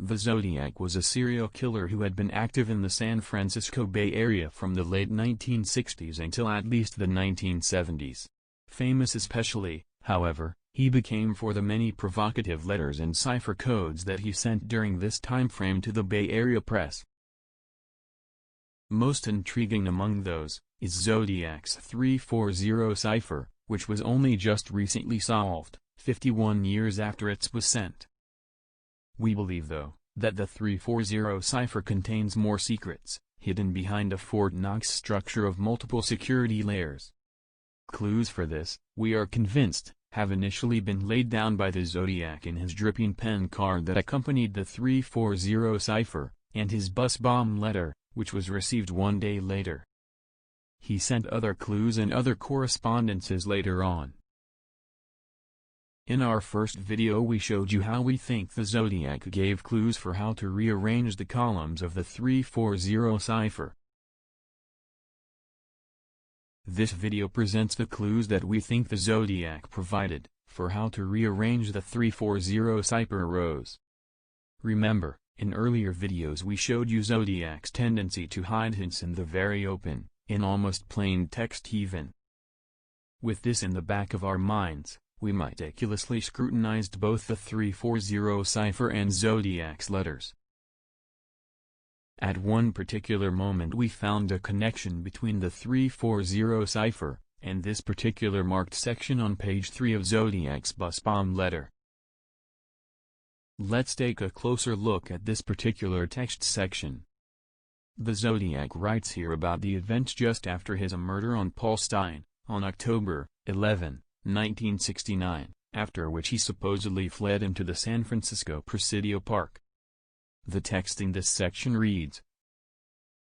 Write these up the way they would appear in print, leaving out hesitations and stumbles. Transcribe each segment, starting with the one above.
The Zodiac was a serial killer who had been active in the San Francisco Bay Area from the late 1960s until at least the 1970s. Famous especially, however, he became for the many provocative letters and cipher codes that he sent during this time frame to the Bay Area press. Most intriguing among those is Zodiac's 340 cipher, which was only just recently solved, 51 years after it was sent. We believe though, that the 340 cipher contains more secrets, hidden behind a Fort Knox structure of multiple security layers. Clues for this, we are convinced, have initially been laid down by the Zodiac in his dripping pen card that accompanied the 340 cipher, and his bus bomb letter, which was received one day later. He sent other clues and other correspondences later on. In our first video we showed you how we think the Zodiac gave clues for how to rearrange the columns of the 340 cipher. This video presents the clues that we think the Zodiac provided, for how to rearrange the 340 cipher rows. Remember, in earlier videos we showed you Zodiac's tendency to hide hints in the very open, in almost plain text even. With this in the back of our minds, we meticulously scrutinized both the 340 cipher and Zodiac's letters. At one particular moment we found a connection between the 340 cipher, and this particular marked section on page 3 of Zodiac's bus bomb letter. Let's take a closer look at this particular text section. The Zodiac writes here about the events just after his murder on Paul Stine, on October 11, 1969, after which he supposedly fled into the San Francisco Presidio Park. The text in this section reads,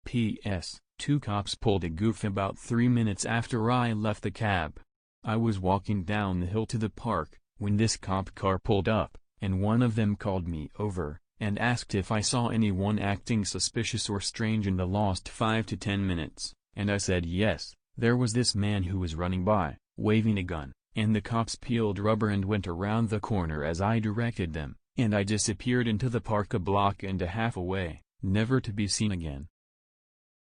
P.S. 2 cops pulled a goof about 3 minutes after I left the cab. I was walking down the hill to the park, when this cop car pulled up, and one of them called me over, and asked if I saw anyone acting suspicious or strange in the lost 5 to 10 minutes, and I said yes. There was this man who was running by, waving a gun, and the cops peeled rubber and went around the corner as I directed them, and I disappeared into the park a block and a half away, never to be seen again.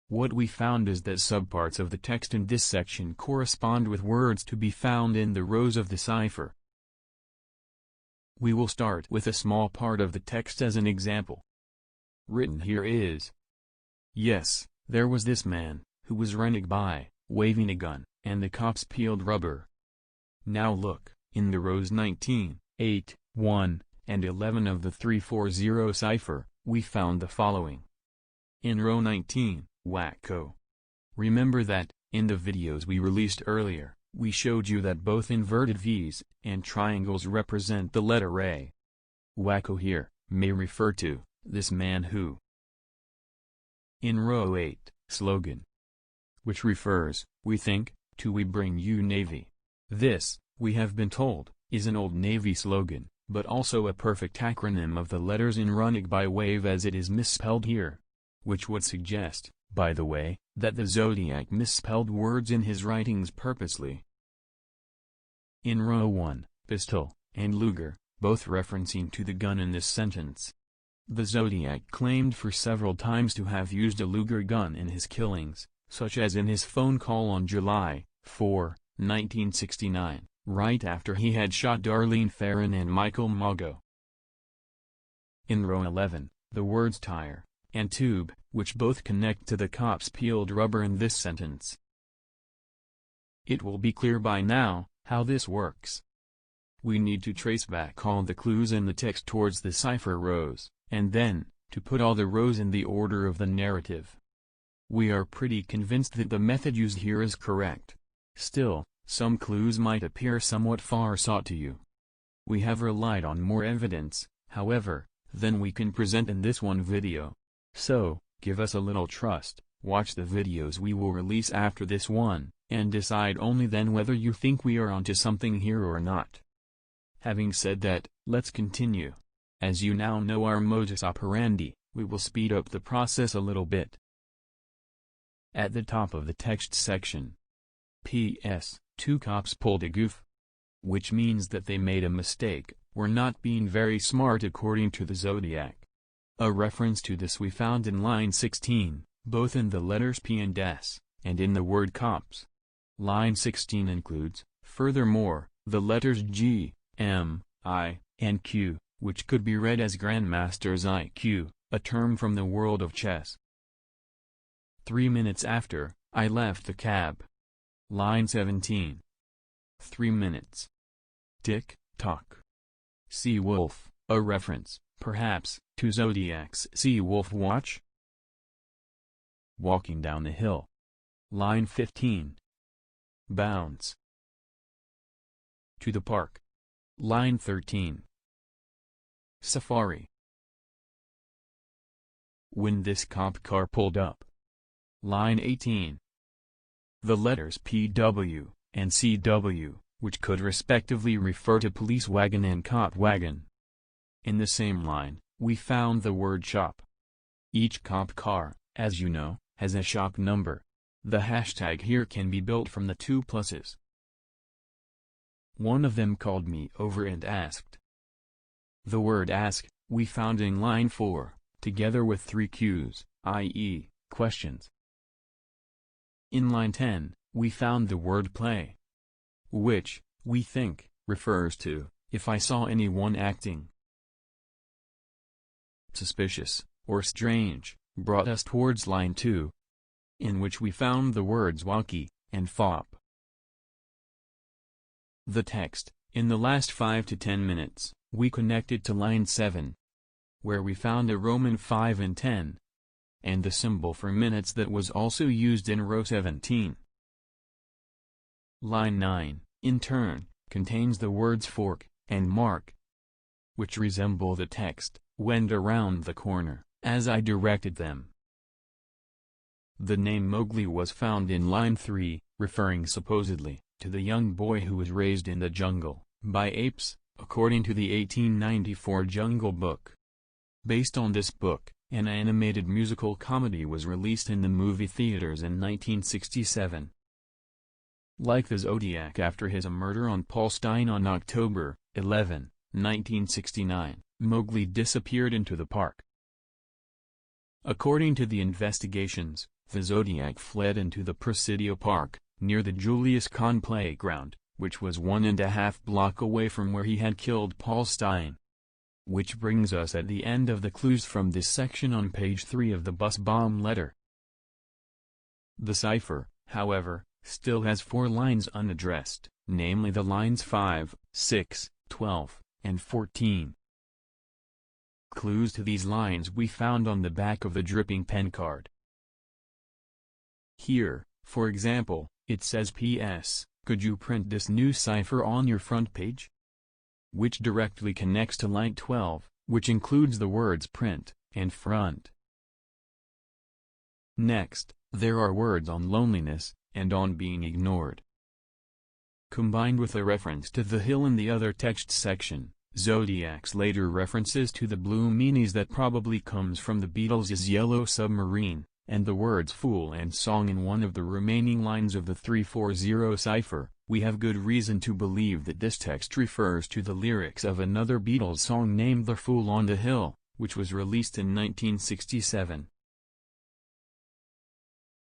What we found is that subparts of the text in this section correspond with words to be found in the rows of the cipher. We will start with a small part of the text as an example. Written here is, yes, there was this man, who was running by, waving a gun, and the cops peeled rubber. Now look, in the rows 19, 8, 1, and 11 of the 340 cipher, we found the following. In row 19, wacko. Remember that, in the videos we released earlier, we showed you that both inverted V's and triangles represent the letter A. Wacko here may refer to this man who. In row 8, slogan, which refers, we think, to We Bring You Navy. This, we have been told, is an old Navy slogan, but also a perfect acronym of the letters in running by wave as it is misspelled here. Which would suggest, by the way, that the Zodiac misspelled words in his writings purposely. In row 1, pistol, and Luger, both referencing to the gun in this sentence. The Zodiac claimed for several times to have used a Luger gun in his killings, such as in his phone call on July 4, 1969, right after he had shot Darlene Ferrin and Michael Mago. In row 11, the words tire and tube, which both connect to the cops peeled rubber in this sentence. It will be clear by now how this works. We need to trace back all the clues in the text towards the cipher rows, and then, to put all the rows in the order of the narrative. We are pretty convinced that the method used here is correct. Still, some clues might appear somewhat far-sought to you. We have relied on more evidence, however, than we can present in this one video. So, give us a little trust, watch the videos we will release after this one, and decide only then whether you think we are onto something here or not. Having said that, let's continue. As you now know our modus operandi, we will speed up the process a little bit. At the top of the text section. P.S. 2 cops pulled a goof. Which means that they made a mistake, were not being very smart according to the Zodiac. A reference to this we found in line 16, both in the letters P and S, and in the word cops. Line 16 includes, furthermore, the letters G, M, I, and Q, which could be read as Grandmaster's IQ, a term from the world of chess. 3 minutes after, I left the cab. Line 17. 3 minutes. Tick, tock. Sea Wolf, a reference, perhaps, to Zodiac's Sea Wolf watch? Walking down the hill. Line 15. Bounce. To the park. Line 13. Safari. When this cop car pulled up. Line 18. The letters PW and CW, which could respectively refer to police wagon and cop wagon. In the same line, we found the word shop. Each cop car, as you know, has a shop number. The hashtag here can be built from the two pluses. One of them called me over and asked. The word ask, we found in line 4, together with 3 Qs, i.e., questions. In line 10, we found the word play, which, we think, refers to, if I saw anyone acting suspicious, or strange, brought us towards line 2, in which we found the words walkie, and fop. The text, in the last 5 to 10 minutes, we connected to line 7, where we found a Roman 5 and 10, and the symbol for minutes that was also used in row 17. Line 9, in turn, contains the words fork and mark, which resemble the text, went around the corner, as I directed them. The name Mowgli was found in line 3, referring supposedly to the young boy who was raised in the jungle by apes, according to the 1894 Jungle Book. Based on this book, an animated musical comedy was released in the movie theaters in 1967. Like the Zodiac after his murder on Paul Stine on October 11, 1969, Mowgli disappeared into the park. According to the investigations, the Zodiac fled into the Presidio Park, near the Julius Kahn playground, which was 1.5 blocks away from where he had killed Paul Stine. Which brings us at the end of the clues from this section on page 3 of the bus bomb letter. The cipher, however, still has 4 lines unaddressed, namely the lines 5, 6, 12, and 14. Clues to these lines we found on the back of the dripping pen card. Here, for example, it says P.S. Could you print this new cipher on your front page? Which directly connects to line 12, which includes the words print and front. Next, there are words on loneliness and on being ignored. Combined with a reference to the hill in the other text section, Zodiac's later references to the blue meanies that probably comes from the Beatles' Yellow Submarine, and the words fool and song in one of the remaining lines of the 340 cipher, we have good reason to believe that this text refers to the lyrics of another Beatles song named The Fool on the Hill, which was released in 1967.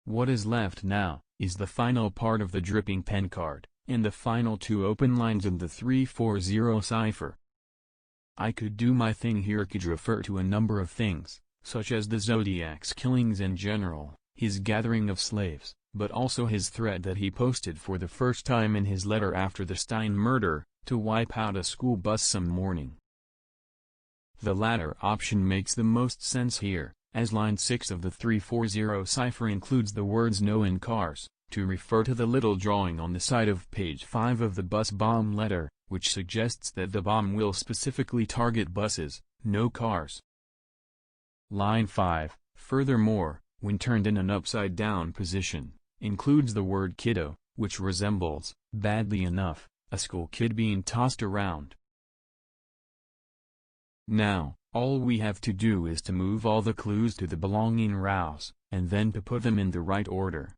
What is left now, is the final part of the dripping pen card, and the final 2 open lines in the 340 cipher. I could do my thing here could refer to a number of things, such as the Zodiac's killings in general, his gathering of slaves, but also his threat that he posted for the first time in his letter after the Stine murder, to wipe out a school bus some morning. The latter option makes the most sense here, as line 6 of the 340 cipher includes the words no in cars, to refer to the little drawing on the side of page 5 of the bus bomb letter, which suggests that the bomb will specifically target buses, no cars. Line 5, furthermore, when turned in an upside-down position, includes the word kiddo, which resembles, badly enough, a school kid being tossed around. Now, all we have to do is to move all the clues to the belonging rows, and then to put them in the right order.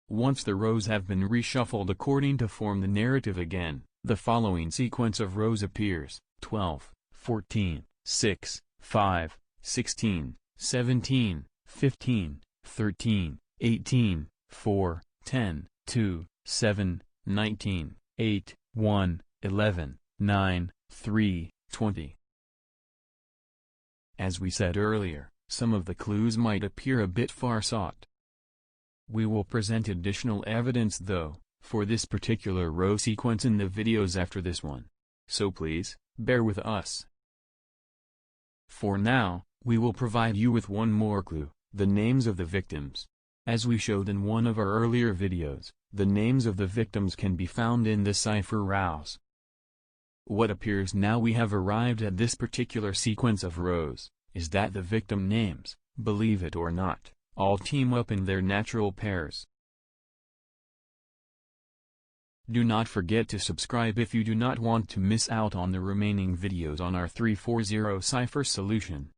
Once the rows have been reshuffled according to form the narrative again, the following sequence of rows appears: 12, 14, 6, 5, 16, 17, 15, 13, 18, 4, 10, 2, 7, 19, 8, 1, 11, 9, 3, 20. As we said earlier, some of the clues might appear a bit far-sought. We will present additional evidence though, for this particular row sequence in the videos after this one. So please, bear with us. For now, we will provide you with one more clue, the names of the victims. As we showed in one of our earlier videos, the names of the victims can be found in the cipher rows. What appears now we have arrived at this particular sequence of rows, is that the victim names, believe it or not, all team up in their natural pairs. Do not forget to subscribe if you do not want to miss out on the remaining videos on our 340 cipher solution.